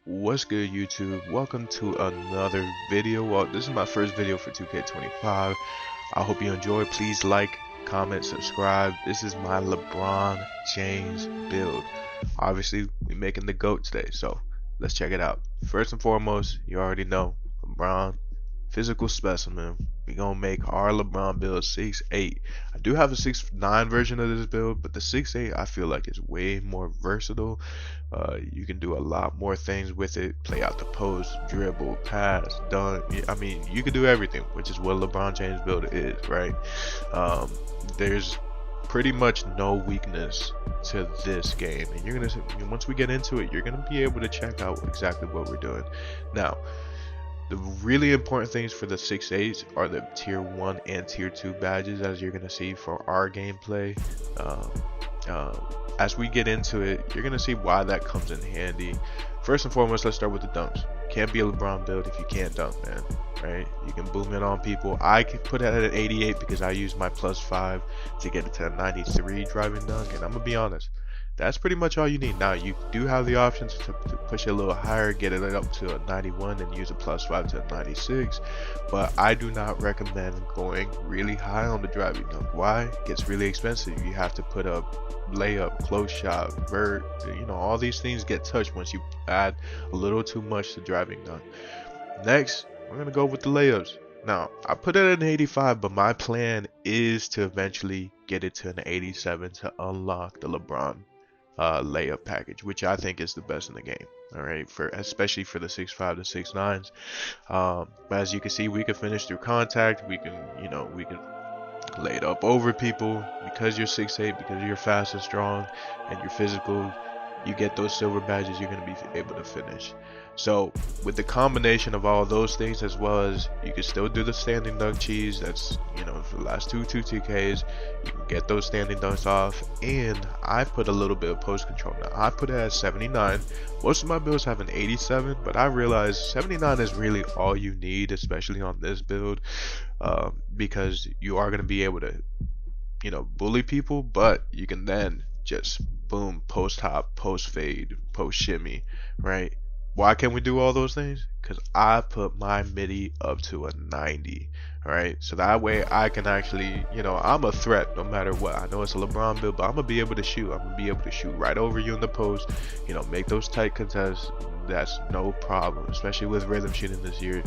What's good, YouTube? Welcome to another video. Well, this is my first video for 2K25. I hope you enjoy. Please like, comment, subscribe. This is my LeBron James build. Obviously, we're making the GOAT today, so let's check it out. First and foremost, you already know LeBron, physical specimen. We're gonna make our LeBron build 6'8". I do have a 6'9" version of this build, but the 6'8" I feel like is way more versatile. You can do a lot more things with it. Play out the post, dribble, pass, dunk. I mean, you can do everything, which is what LeBron James build is, right? There's pretty much no weakness to this game, and you're gonna, once we get into it, you're gonna be able to check out exactly what we're doing. Now, the really important things for the 6'8s are the tier 1 and tier 2 badges, as you're going to see for our gameplay. As we get into it, you're going to see why that comes in handy. First and foremost, let's start with the dunks. Can't be a LeBron build if you can't dunk, man. Right? You can boom it on people. I can put it at 88 because I use my +5 to get it to a 93 driving dunk, and I'm going to be honest. That's pretty much all you need. Now, you do have the options to push it a little higher, get it up to a 91 and use a +5 to a 96, but I do not recommend going really high on the driving dunk. Why? It gets really expensive. You have to put up layup, close shot, vert, all these things get touched once you add a little too much to driving dunk. Next, we're going to go with the layups. Now, I put it at an 85, but my plan is to eventually get it to an 87 to unlock the LeBron layup package, which I think is the best in the game. All right, especially for the 6'5" to 6'9s. But as you can see, we can finish through contact. We can, we can lay it up over people because you're 6'8", because you're fast and strong, and you're physical. You get those silver badges, you're going to be able to finish. So with the combination of all those things, as well as you can still do the standing dunk cheese, that's for the last two 2Ks, you can get those standing dunks off. And I put a little bit of post control. Now I put it at 79. Most of my builds have an 87, but I realized 79 is really all you need, especially on this build, because you are going to be able to bully people, but you can then just boom, post hop, post fade, post shimmy, right? Why can we do all those things? Because I put my midi up to a 90, right? So that way I can actually, I'm a threat no matter what. I know it's a LeBron build, but I'm going to be able to shoot. I'm going to be able to shoot right over you in the post, make those tight contests. That's no problem, especially with rhythm shooting this year.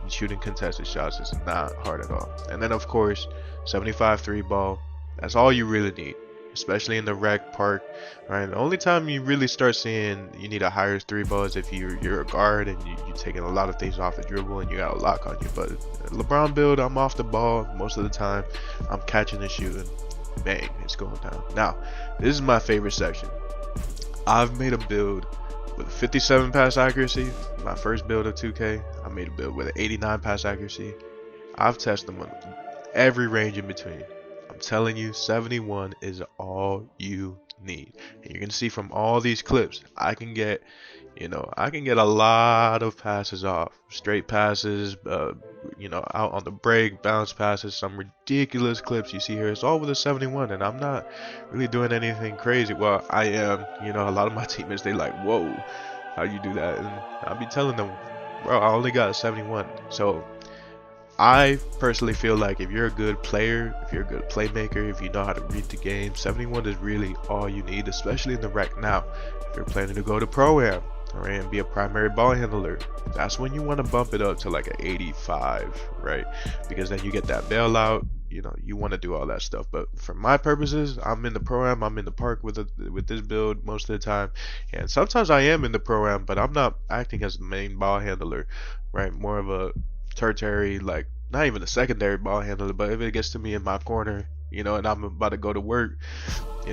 Shooting contested shots is not hard at all. And then, of course, 75 3 ball. That's all you really need, especially in the rec park, right? The only time you really start seeing you need a higher 3 ball is if you're a guard and you're taking a lot of things off the dribble and you got a lock on you. But LeBron build, I'm off the ball most of the time. I'm catching and shooting. Bang, it's going down. Now, this is my favorite section. I've made a build with a 57 pass accuracy. My first build of 2K. I made a build with an 89 pass accuracy. I've tested them on every range in between. I'm telling you, 71 is all you need. And you're gonna see from all these clips, I can get a lot of passes off, straight passes, out on the break, bounce passes, some ridiculous clips you see here. It's all with a 71, and I'm not really doing anything crazy. Well, I am. A lot of my teammates, they like, whoa, how you do that? And I'll be telling them, bro, I only got a 71. So I personally feel like if you're a good player, if you're a good playmaker, if you know how to read the game, 71 is really all you need, especially in the rec. Now, if you're planning to go to Pro-Am, alright, and be a primary ball handler, that's when you want to bump it up to like an 85, right? Because then you get that bailout, you want to do all that stuff. But for my purposes, I'm in the Pro-Am, I'm in the park with this build most of the time. And sometimes I am in the Pro-Am, but I'm not acting as the main ball handler, right? More of a tertiary, like not even a secondary ball handler, but if it gets to me in my corner, and I'm about to go to work,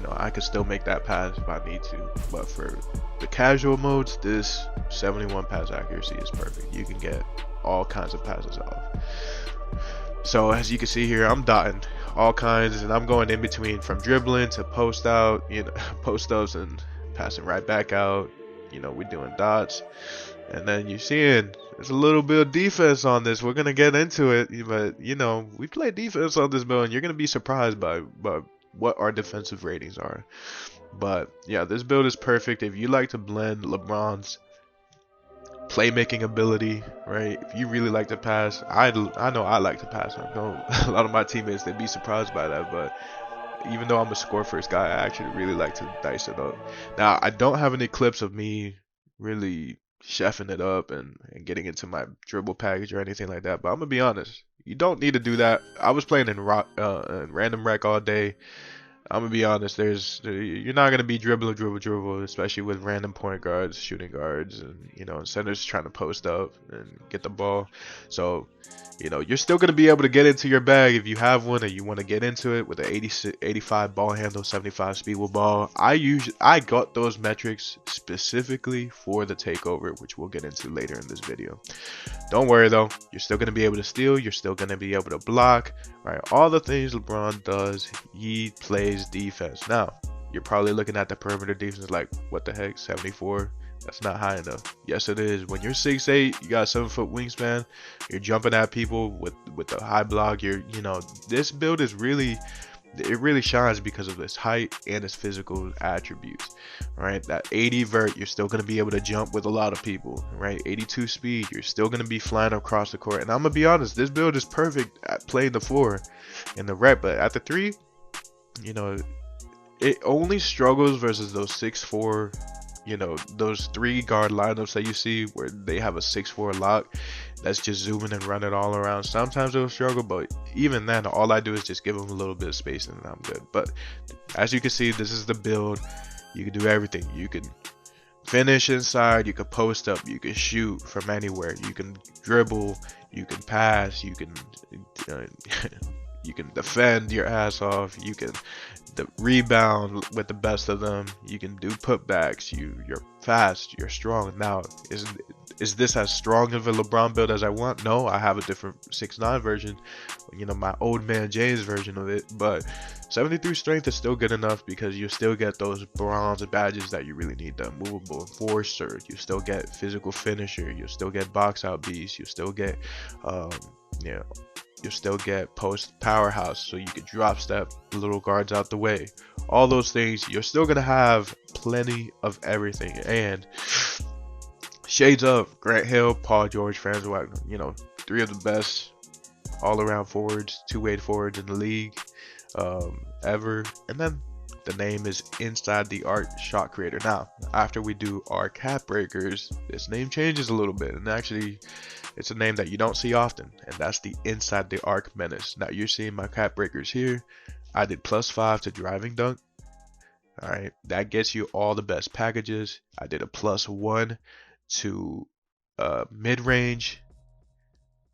I can still make that pass if I need to. But for the casual modes, this 71 pass accuracy is perfect. You can get all kinds of passes off. So as you can see here, I'm dotting all kinds, and I'm going in between from dribbling to post out, post ups and passing right back out. We're doing dots. And then you're seeing there's a little bit of defense on this. We're going to get into it. But, we play defense on this build, and you're going to be surprised by what our defensive ratings are. But, yeah, this build is perfect. If you like to blend LeBron's playmaking ability, right? If you really like to pass, I know I like to pass. I know a lot of my teammates, they'd be surprised by that, but even though I'm a score first guy, I actually really like to dice it up. Now, I don't have any clips of me really chefing it up and getting into my dribble package or anything like that, but I'm gonna be honest, you don't need to do that. I was playing in random rec all day. I'm gonna be honest. You're not gonna be dribble, especially with random point guards, shooting guards, and centers trying to post up and get the ball. So, you're still gonna be able to get into your bag if you have one and you want to get into it with an 85 ball handle, 75 speed with ball. I got those metrics specifically for the takeover, which we'll get into later in this video. Don't worry though, you're still gonna be able to steal. You're still gonna be able to block. Right, all the things LeBron does, he plays defense. Now, you're probably looking at the perimeter defense like, what the heck, 74? That's not high enough. Yes, it is. When you're 6'8", you got a 7-foot wingspan, you're jumping at people with the high block. This build is really shines because of its height and its physical attributes. Right, that 80 vert, you're still going to be able to jump with a lot of people. Right, 82 speed, you're still going to be flying across the court. And I'm gonna be honest, this build is perfect at playing the 4 in the rec, but at the 3, it only struggles versus those 6'4", those 3 guard lineups that you see where they have a 6'4" lock that's just zooming and running all around. Sometimes it'll struggle, but even then, all I do is just give them a little bit of space and I'm good. But as you can see, this is the build. You can do everything. You can finish inside, you can post up, you can shoot from anywhere, you can dribble, you can pass, you can you can defend your ass off, you can rebound with the best of them, you can do putbacks, you're fast, you're strong. Now, is this as strong of a LeBron build as I want? No, I have a different 6'9" version, my old man James version of it, but 73 strength is still good enough because you still get those bronze badges that you really need. The movable enforcer, you still get physical finisher, you still get box out beast, you still get you still get post powerhouse, so you can drop step little guards out the way. All those things, you're still gonna have plenty of everything. And shades of Grant Hill, Paul George, Franz Wagner, 3 of the best all-around forwards, two-way forwards in the league ever. And then the name is Inside the Arc Shot Creator. Now, after we do our cap breakers, this name changes a little bit, and actually it's a name that you don't see often, and that's the Inside the Arc Menace. Now, you're seeing my cap breakers here. I did +5 to driving dunk. All right, that gets you all the best packages. I did a +1 to mid-range.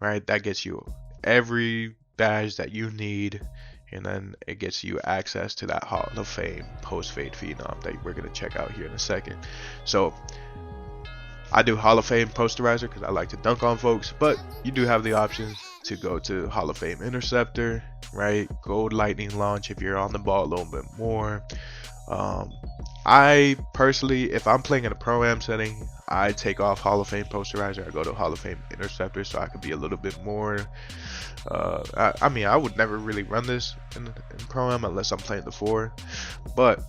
Right, that gets you every badge that you need, and then it gets you access to that Hall of Fame post-fade phenom that we're going to check out here in a second. So I do Hall of Fame posterizer because I like to dunk on folks, but you do have the options to go to Hall of Fame interceptor, right? Gold lightning launch if you're on the ball a little bit more. I personally, if I'm playing in a pro-am setting, I take off Hall of Fame posterizer. I go to Hall of Fame interceptor so I can be a little bit more I mean, I would never really run this in pro-am unless I'm playing the 4, but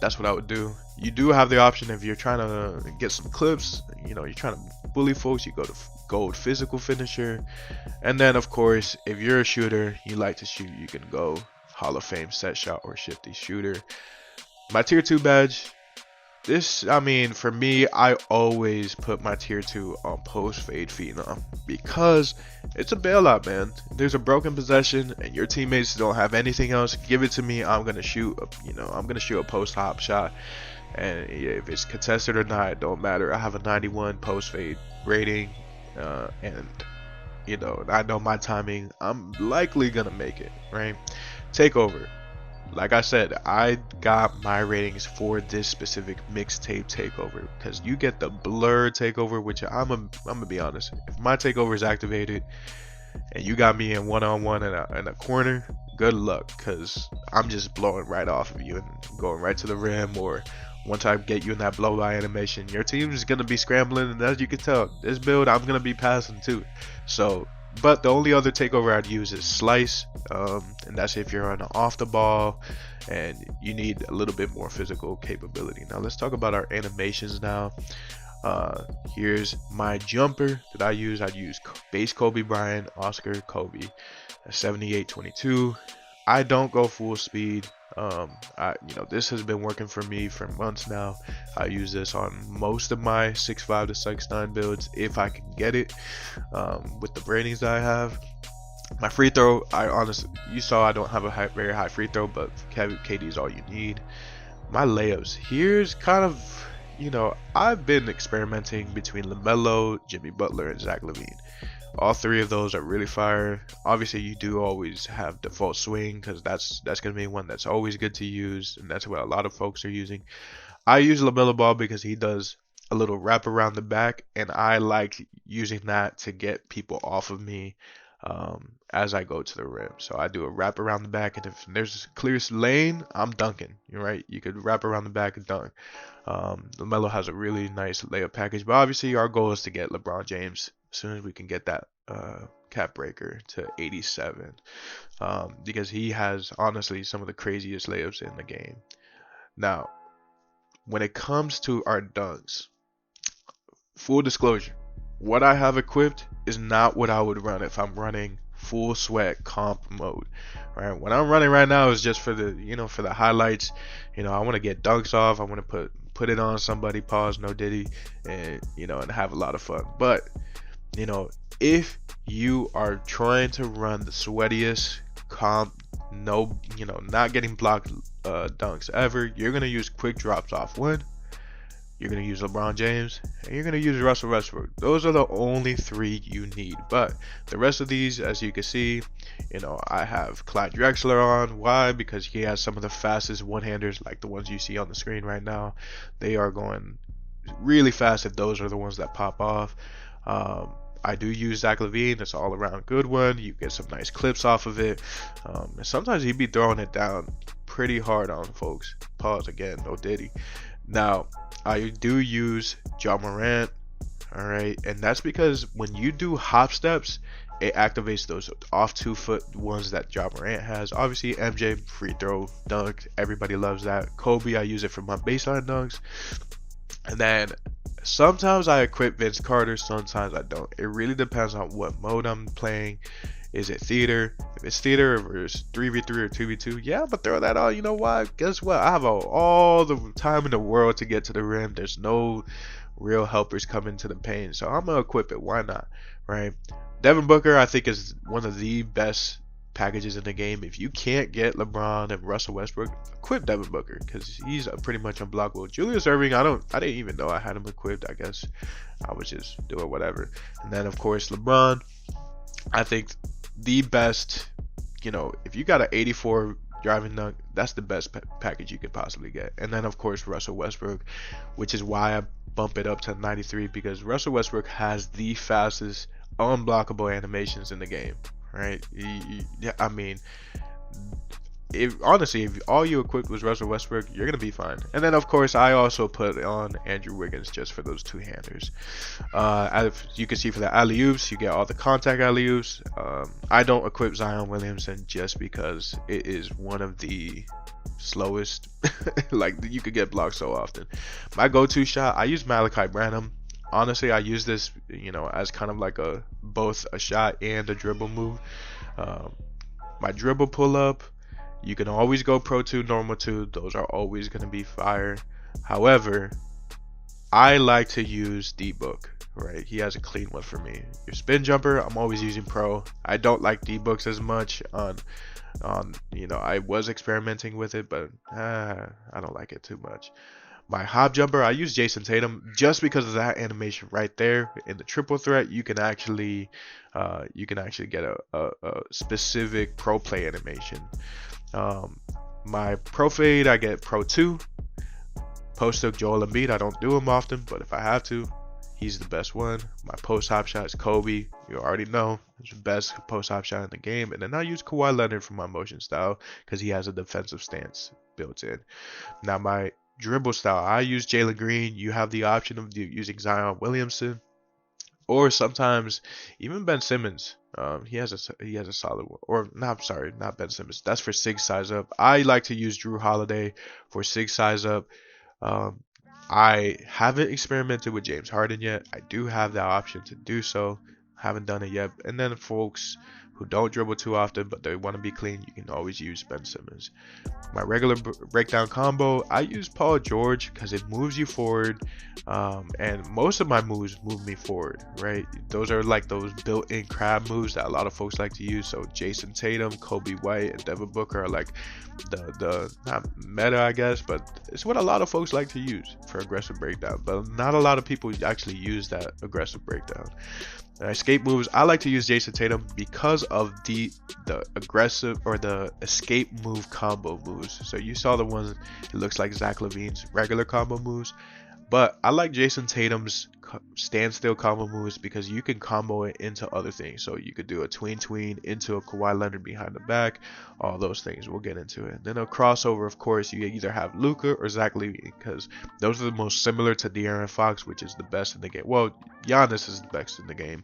that's what I would do. You do have the option if you're trying to get some clips, you're trying to bully folks, you go to gold physical finisher. And then of course, if you're a shooter, you like to shoot, you can go Hall of Fame set shot or shifty shooter. My tier 2 badge, for me, I always put my tier 2 on post fade phenom because it's a bailout, man. There's a broken possession and your teammates don't have anything else. Give it to me. I'm gonna shoot. I'm gonna shoot a post hop shot, and if it's contested or not, it don't matter. I have a 91 post fade rating, and I know my timing. I'm likely gonna make it, right? Takeover. Like I said, I got my ratings for this specific mixtape takeover because you get the blur takeover, which I'm gonna be honest. If my takeover is activated and you got me in one-on-one in a corner, good luck, because I'm just blowing right off of you and going right to the rim. Or once I get you in that blow by animation, your team is gonna be scrambling, and as you can tell, this build I'm gonna be passing too. So. But the only other takeover I'd use is slice, and that's if you're on off the ball and you need a little bit more physical capability. Now let's talk about our animations now. Here's my jumper that I use. I use base Kobe Bryant, Oscar Kobe, 78-22. I don't go full speed. This has been working for me for months now. I use this on most of my 6'5 to 6'9 builds if I can get it. With the ratings that I have. My free throw, you saw I don't have a very high free throw, but KD is all you need. My layups, here's kind of, I've been experimenting between LaMelo, Jimmy Butler, and Zach LaVine. All three of those are really fire. Obviously, you do always have default swing because that's going to be one that's always good to use, and that's what a lot of folks are using. I use LaMelo Ball because he does a little wrap around the back, and I like using that to get people off of me as I go to the rim. So I do a wrap around the back, and if there's a clear lane, I'm dunking. You're right. You could wrap around the back and dunk. LaMelo has a really nice layup package, but obviously our goal is to get LeBron James as soon as we can get that cap breaker to 87, because he has honestly some of the craziest layups in the game. Now, when it comes to our dunks, full disclosure, what I have equipped is not what I would run if I'm running full sweat comp mode. Right? What I'm running right now is just for the highlights. I want to get dunks off. I want to put it on somebody, pause, no diddy, and have a lot of fun. But if you are trying to run the sweatiest comp, not getting blocked dunks ever, you're gonna use quick drops off one. You're going to use LeBron James, and you're going to use Russell Westbrook. Those are the only three you need. But the rest of these, as you can see, I have Clyde Drexler on. Why? Because he has some of the fastest one-handers, like the ones you see on the screen right now. They are going really fast if those are the ones that pop off. I do use Zach LaVine. It's all around good one. You get some nice clips off of it. And sometimes he'd be throwing it down pretty hard on folks. Pause again, no diddy. Now, I do use Ja Morant, alright, and that's because when you do hop steps, it activates those off 2 foot ones that Ja Morant has. Obviously, MJ, free throw, dunk, everybody loves that. Kobe, I use it for my baseline dunks. And then sometimes I equip Vince Carter, sometimes I don't. It really depends on what mode I'm playing. Is it theater? If it's theater or it's 3v3 or 2v2, yeah, but throw that on. You know why? Guess what? I have all the time in the world to get to the rim. There's no real helpers coming to the paint, so I'm gonna equip it. Why not? Right? Devin Booker, I think, is one of the best packages in the game. If you can't get LeBron and Russell Westbrook, equip Devin Booker because he's pretty much unblockable. Julius Erving, I didn't even know I had him equipped. I guess I was just doing whatever. And then of course LeBron, I think the best, if you got an 84 driving dunk, that's the best package you could possibly get. And then of course Russell Westbrook, which is why I bump it up to 93, because Russell Westbrook has the fastest unblockable animations in the game, right? I mean, if all you equipped was Russell Westbrook, you're gonna be fine. And then of course I also put on Andrew Wiggins just for those two-handers. As you can see, for the alley-oops, you get all the contact alley-oops. I don't equip Zion Williamson just because it is one of the slowest. Like, you could get blocked so often. My go-to shot, I use Malachi Branham. Honestly, I use this as kind of like both a shot and a dribble move. My dribble pull-up, you can always go Pro 2, Normal 2. Those are always going to be fire. However, I like to use D-Book, right? He has a clean one for me. Your spin jumper, I'm always using Pro. I don't like D-Books as much on I was experimenting with it, but I don't like it too much. My hop jumper, I use Jason Tatum just because of that animation right there. In the triple threat, you can actually get a specific pro play animation. My pro fade, I get Pro 2. Post hook Joel Embiid, I don't do him often, but if I have to, he's the best one. My post hop shot is Kobe. You already know, it's the best post hop shot in the game. And then I use Kawhi Leonard for my motion style because he has a defensive stance built in. Now my dribble style, I use Jalen Green. You have the option of using Zion Williamson, or sometimes even Ben Simmons. He has a solid one. Or not Ben Simmons. That's for 6 size up. I like to use Drew Holiday for 6 size up. I haven't experimented with James Harden yet. I do have that option to do so. Haven't done it yet. And then folks who don't dribble too often but they want to be clean, you can always use Ben Simmons. My regular breakdown combo, I use Paul George because it moves you forward, and most of my moves move me forward, right? Those are like those built-in crab moves that a lot of folks like to use. So Jason Tatum, Kobe White, and Devin Booker are like the not meta, I guess, but it's what a lot of folks like to use for aggressive breakdown. But not a lot of people actually use that aggressive breakdown. Escape moves, I like to use Jason Tatum because of the aggressive or the escape move combo moves. So you saw the ones, it looks like Zach LaVine's regular combo moves, but I like Jason Tatum's standstill combo moves because you can combo it into other things. So you could do a tween into a Kawhi Leonard behind the back, all those things. We'll get into it. Then a crossover, of course, you either have Luka or Zach LaVine because those are the most similar to De'Aaron Fox, which is the best in the game. Well, Giannis is the best in the game,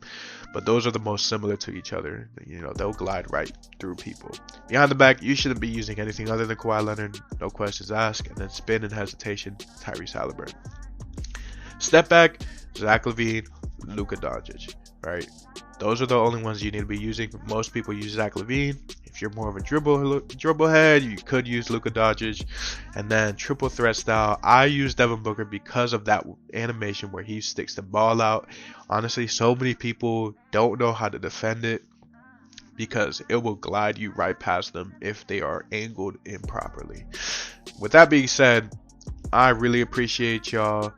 but those are the most similar to each other. You know, they'll glide right through people. Behind the back, you shouldn't be using anything other than Kawhi Leonard, no questions asked. And then spin and hesitation, Tyrese Halliburton. Step back, Zach LaVine, Luka Doncic, right? Those are the only ones you need to be using. Most people use Zach LaVine. If you're more of a dribble head, you could use Luka Doncic. And then triple threat style, I use Devin Booker because of that animation where he sticks the ball out. Honestly, so many people don't know how to defend it because it will glide you right past them if they are angled improperly. With that being said, I really appreciate y'all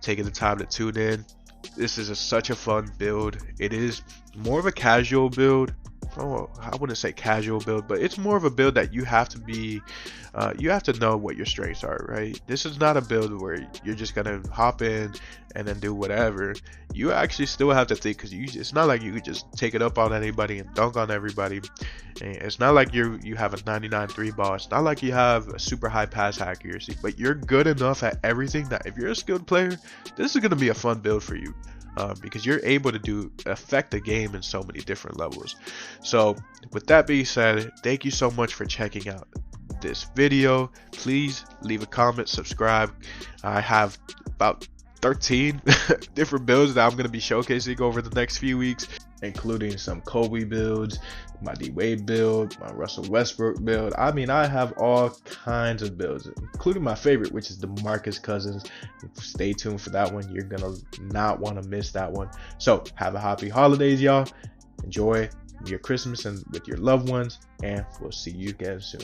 taking the time to tune in. This is such a fun build. It is more of a casual build. Oh, I wouldn't say casual build, but it's more of a build that you have to be, you have to know what your strengths are, right? This is not a build where you're just gonna hop in and then do whatever. You actually still have to think, because it's not like you could just take it up on anybody and dunk on everybody. And it's not like you have a 99 3 ball. It's not like you have a super high pass accuracy, but you're good enough at everything that if you're a skilled player, this is gonna be a fun build for you. Because you're able to affect the game in so many different levels. So with that being said, thank you so much for checking out this video. Please leave a comment, subscribe. I have about 13 different builds that I'm going to be showcasing over the next few weeks, including some Kobe builds, my D-Wade build, my Russell Westbrook build. I mean, I have all kinds of builds, including my favorite, which is the DeMarcus Cousins. Stay tuned for that one. You're gonna not want to miss that one. So have a happy holidays, y'all. Enjoy your Christmas and with your loved ones, and we'll see you again soon.